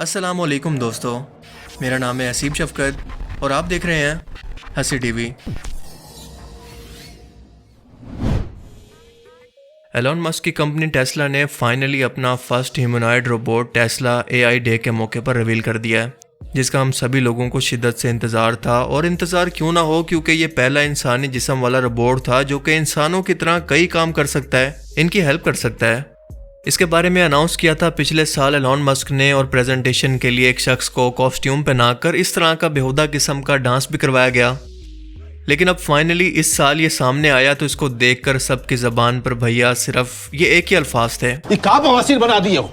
अस्सलामुअलैकुम दोस्तों, मेरा नाम है असीम शफकत और आप देख रहे हैं हंसी टीवी। एलन मस्क की कंपनी टेस्ला ने फाइनली अपना first humanoid robot Tesla AI day के मौके पर रिवील कर दिया है, जिसका हम सभी लोगों को शिद्दत से इंतज़ार था। और इंतज़ार क्यों ना हो, क्योंकि ये पहला इंसानी जिस्म वाला रोबोट था जो कि इंसानों की तरह कई काम कर सकता है, इनकी हेल्प कर सकता है। इसके बारे में अनाउंस किया था पिछले साल एलन मस्क ने, और प्रेजेंटेशन के लिए एक शख्स को कॉस्ट्यूम पहनाकर इस तरह का बेहुदा किस्म का डांस भी करवाया गया। लेकिन अब फाइनली इस साल ये सामने आया तो इसको देखकर सबकी ज़बान पर भैया सिर्फ ये एक ही अल्फाज थे, बना दिए हो।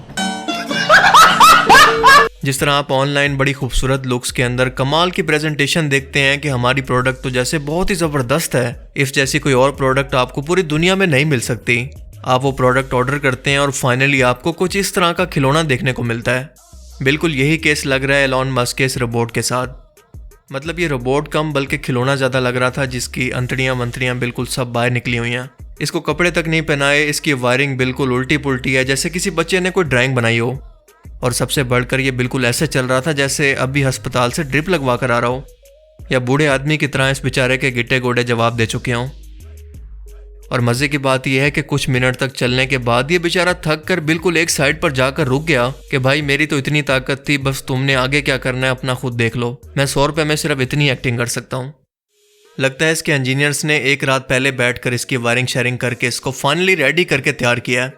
जिस तरह आप ऑनलाइन बड़ी खूबसूरत लुक्स के अंदर कमाल की प्रेजेंटेशन देखते हैं कि हमारी प्रोडक्ट तो जैसे बहुत ही ज़बरदस्त है, इस जैसी कोई और प्रोडक्ट आपको पूरी दुनिया में नहीं मिल सकती। आप वो प्रोडक्ट ऑर्डर करते हैं और फाइनली आपको कुछ इस तरह का खिलौना देखने को मिलता है। बिल्कुल यही केस लग रहा है एलन मस्क के इस रोबोट के साथ। मतलब ये रोबोट कम बल्कि खिलौना ज़्यादा लग रहा था, जिसकी अंतड़ियाँ मंतड़ियाँ बिल्कुल सब बाहर निकली हुई हैं। इसको कपड़े तक नहीं पहनाए, इसकी वायरिंग बिल्कुल उल्टी पुल्टी है, जैसे किसी बच्चे ने कोई ड्राइंग बनाई हो। और सबसे बढ़कर ये बिल्कुल ऐसे चल रहा था जैसे अभी अस्पताल से ड्रिप लगवा कर आ रहा हो, या बूढ़े आदमी की तरह इस बेचारे के गिट्टे गोडे जवाब दे चुके हों। और मज़े की बात यह है कि कुछ मिनट तक चलने के बाद ये बेचारा थक कर बिल्कुल एक साइड पर जाकर रुक गया कि भाई मेरी तो इतनी ताकत थी, बस तुमने आगे क्या करना है अपना खुद देख लो, मैं 100 रुपये में सिर्फ इतनी एक्टिंग कर सकता हूँ। लगता है इसके इंजीनियर्स ने एक रात पहले बैठकर इसकी वायरिंग शेयरिंग करके इसको फाइनली रेडी करके तैयार किया है।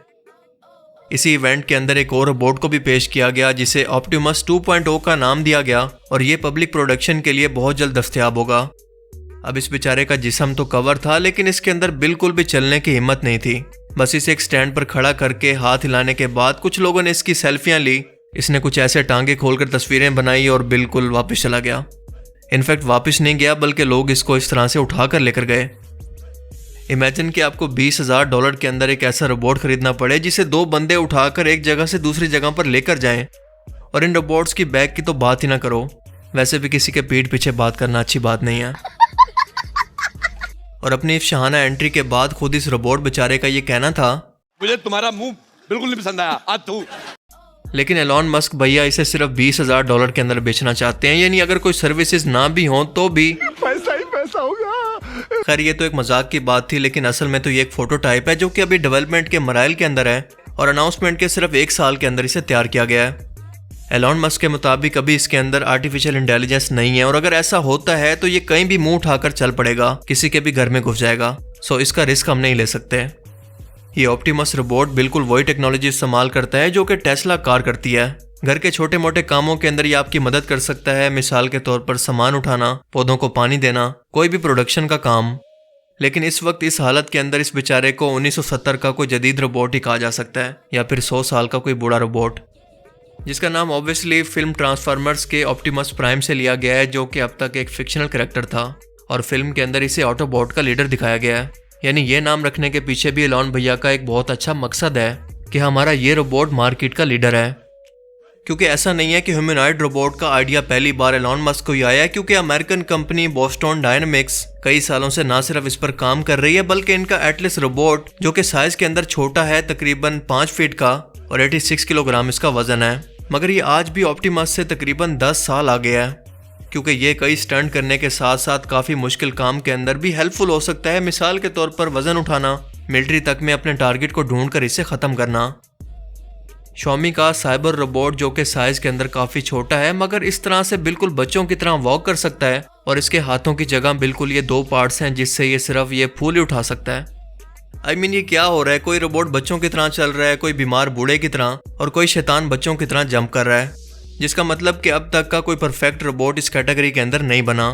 इसी इवेंट के अंदर एक और रोबोट को भी पेश किया गया जिसे ऑप्टिमस 2.0 का नाम दिया गया, और ये पब्लिक प्रोडक्शन के लिए बहुत जल्द दस्तयाब होगा। अब इस बेचारे का जिस्म तो कवर था, लेकिन इसके अंदर बिल्कुल भी चलने की हिम्मत नहीं थी। बस इसे एक स्टैंड पर खड़ा करके हाथ हिलाने के बाद कुछ लोगों ने इसकी सेल्फियां ली। इसने कुछ ऐसे टांगे खोलकर तस्वीरें बनाई और बिल्कुल वापस चला गया। इनफैक्ट वापस नहीं गया, बल्कि लोग इसको इस तरह से उठाकर लेकर गए। इमेजिन कि आपको $20,000 के अंदर एक ऐसा रोबोट खरीदना पड़े जिसे 2 बंदे उठाकर एक जगह से दूसरी जगह पर लेकर जाएं। और इन रोबोट्स की बैग की तो बात ही ना करो, वैसे भी किसी के पीठ पीछे बात करना अच्छी बात नहीं है। और अपनी शहाना एंट्री के बाद खुद इस रोबोट बेचारे का ये कहना था, मुझे तुम्हारा मुंह बिल्कुल नहीं पसंद आया, आज तू। लेकिन एलन मस्क भैया इसे सिर्फ $20,000 के अंदर बेचना चाहते हैं, यानी अगर कोई सर्विसेज ना भी हो तो भी पैसा ही पैसा होगा। खैर ये तो एक मजाक की बात थी, लेकिन असल में तो ये एक फोटोटाइप है जो कि अभी डेवलपमेंट के मराइल के अंदर है, और अनाउंसमेंट के सिर्फ 1 साल के अंदर इसे तैयार किया गया है। एलन मस्क के मुताबिक अभी इसके अंदर आर्टिफिशियल इंटेलिजेंस नहीं है, और अगर ऐसा होता है तो ये कहीं भी मुंह उठाकर चल पड़ेगा, किसी के भी घर में घुस जाएगा। सो इसका रिस्क हम नहीं ले सकते। ये ऑप्टिमस रोबोट बिल्कुल वही टेक्नोलॉजी इस्तेमाल करता है जो कि टेस्ला कार करती है। घर के छोटे मोटे कामों के अंदर ये आपकी मदद कर सकता है, मिसाल के तौर पर सामान उठाना, पौधों को पानी देना, कोई भी प्रोडक्शन का काम। लेकिन इस वक्त इस हालत के अंदर इस बेचारे को 1970 का कोई जदीद रोबोट ही कहा जा सकता है, या फिर 100 साल का कोई बूढ़ा रोबोट, जिसका नाम ऑब्वियसली फिल्म ट्रांसफार्मर्स के ऑप्टिमस प्राइम से लिया गया है, जो कि अब तक एक फिक्शनल कैरेक्टर था, और फिल्म के अंदर इसे ऑटोबॉट का लीडर दिखाया गया है। यानी ये नाम रखने के पीछे भी एलन भैया का एक बहुत अच्छा मकसद है कि हमारा ये रोबोट मार्केट का लीडर है। क्योंकि ऐसा नहीं है कि ह्यूमनॉइड रोबोट का आइडिया पहली बार एलन मस्क को ही आया है, क्योंकि अमेरिकन कंपनी बोस्टन डायनामिक्स कई सालों से ना सिर्फ इस पर काम कर रही है, बल्कि इनका एटलस रोबोट जो कि साइज के अंदर छोटा है, तकरीबन 5 फीट का, और 86 किलोग्राम इसका वजन है, मगर ये आज भी ऑप्टिमस से तकरीबन 10 साल आ गया है। क्योंकि ये कई स्टंट करने के साथ साथ काफ़ी मुश्किल काम के अंदर भी हेल्पफुल हो सकता है, मिसाल के तौर पर वजन उठाना, मिलिट्री तक में अपने टारगेट को ढूंढकर इसे ख़त्म करना। शॉमी का साइबर रोबोट जो कि साइज के अंदर काफ़ी छोटा है, मगर इस तरह से बिल्कुल बच्चों की तरह वॉक कर सकता है, और इसके हाथों की जगह बिल्कुल ये 2 पार्ट्स हैं जिससे ये सिर्फ ये फूल ही उठा सकता है। ये क्या हो रहा है, कोई रोबोट बच्चों की तरह चल रहा है, कोई बीमार बूढ़े की तरह, और कोई शैतान बच्चों की तरह जंप कर रहा है, जिसका मतलब कि अब तक का कोई परफेक्ट रोबोट इस कैटेगरी के अंदर नहीं बना।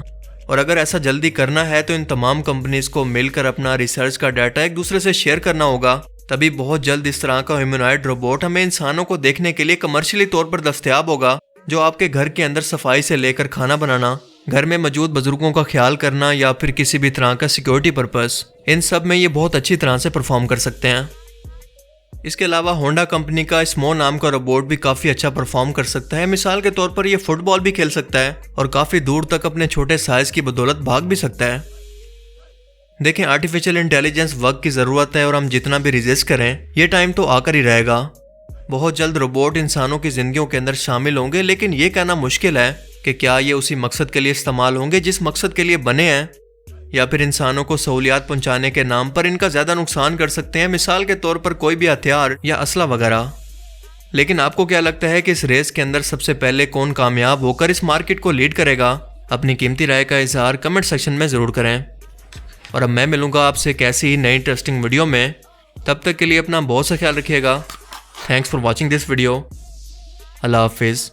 और अगर ऐसा जल्दी करना है तो इन तमाम कंपनीज को मिलकर अपना रिसर्च का डाटा एक दूसरे से शेयर करना होगा, तभी बहुत जल्द इस तरह का ह्यूमनॉइड रोबोट हमें इंसानों को देखने के लिए कमर्शियली तौर पर दस्तयाब होगा, जो आपके घर के अंदर सफाई से लेकर खाना बनाना, घर में मौजूद बुजुर्गों का ख्याल करना, या फिर किसी भी तरह का सिक्योरिटी पर्पस, इन सब में ये बहुत अच्छी तरह से परफॉर्म कर सकते हैं। इसके अलावा होंडा कंपनी का स्मो नाम का रोबोट भी काफ़ी अच्छा परफॉर्म कर सकता है। मिसाल के तौर पर यह फुटबॉल भी खेल सकता है और काफ़ी दूर तक अपने छोटे साइज की बदौलत भाग भी सकता है। देखें, आर्टिफिशियल इंटेलिजेंस वक्त की ज़रूरत है, और हम जितना भी रिजिस्ट करें ये टाइम तो आकर ही रहेगा। बहुत जल्द रोबोट इंसानों की जिंदगियों के अंदर शामिल होंगे, लेकिन ये कहना मुश्किल है कि क्या ये उसी मकसद के लिए इस्तेमाल होंगे जिस मकसद के लिए बने हैं, या फिर इंसानों को सहूलियात पहुंचाने के नाम पर इनका ज़्यादा नुकसान कर सकते हैं, मिसाल के तौर पर कोई भी हथियार या असला वगैरह। लेकिन आपको क्या लगता है कि इस रेस के अंदर सबसे पहले कौन कामयाब होकर इस मार्केट को लीड करेगा? अपनी कीमती राय का इजहार कमेंट सेक्शन में ज़रूर करें। और अब मैं मिलूंगा आपसे एक ऐसी ही नई इंटरेस्टिंग वीडियो में। तब तक के लिए अपना बहुत सा ख्याल रखिएगा। Thanks for watching this video. अल्लाह हाफिज़।